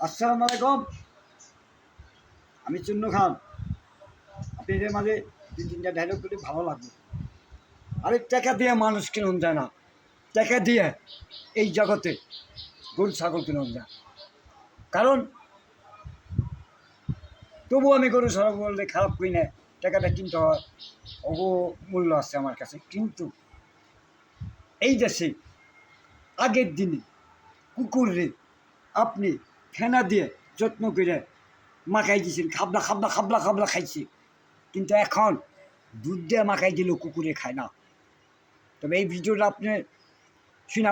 আসসালামু আলাইকুম। আমি চুন্নু খান। আপনাদের মাঝে তিন তিনটা ডায়লগ বলে ভালো লাগবে। আরে টাকা দিয়ে মানুষ কিনুন যায় না, টাকা দিয়ে এই জগতে গরু ছাগল কিনুন যায়। কারণ তবু আমি গরু ছাগল বললে খারাপ করি না, টাকাটা কিনতে হয়, অগো মূল্য আছে আমার কাছে। কিন্তু এই দেশে আগের দিনে কুকুরে আপনি ফেনা দিয়ে যত্ন করে মাখাই দিয়েছেন, খাবলা খাবলা খাবলা খাবলা খাইছে। কিন্তু এখন দুধ দিয়ে মাখাই দিলেও কুকুরে খায় না। তবে এই ভিডিওটা আপনি শুনে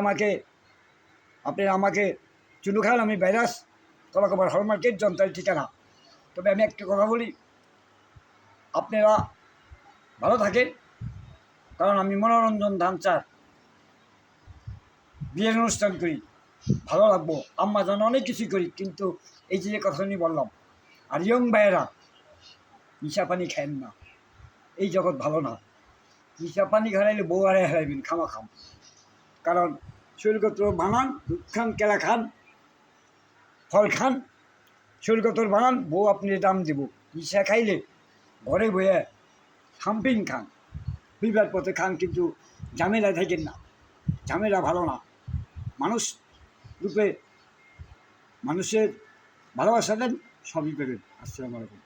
আমাকে চুলু খান। আমি ভাইরাস কলাকবার হলমার্কেট যন্ত্রের ঠিকানা। তবে আমি একটা কথা বলি, আপনারা ভালো থাকেন। কারণ আমি মনোরঞ্জন ধানচার বিয়ের অনুষ্ঠান করি, ভালো লাগবো। আম্মা জানো অনেক কিছুই করি, কিন্তু এই যে কথা নিয়ে বললাম। আর ইয়ং ভাইয়েরা নিশা পানি খায়েন না, এই জগৎ ভালো না। নিশা পানি খাইলে বউ আড়াই হারাইবেন খামা খাম। কারণ শরীরগত বানান, দুধ খান, কেলা খান, ফল খান, শরীরগত বানান, বউ আপনি দাম দেব। নিশা খাইলে ঘরে বয়ে হাম্পিং খান, বিবার পথে খান, কিন্তু ঝামেলা থাকেন না। ঝামেলা ভালো না। মানুষ রূপে মানুষের ভালোবাসা দেন, সবই পাবেন। আসসালামু আলাইকুম।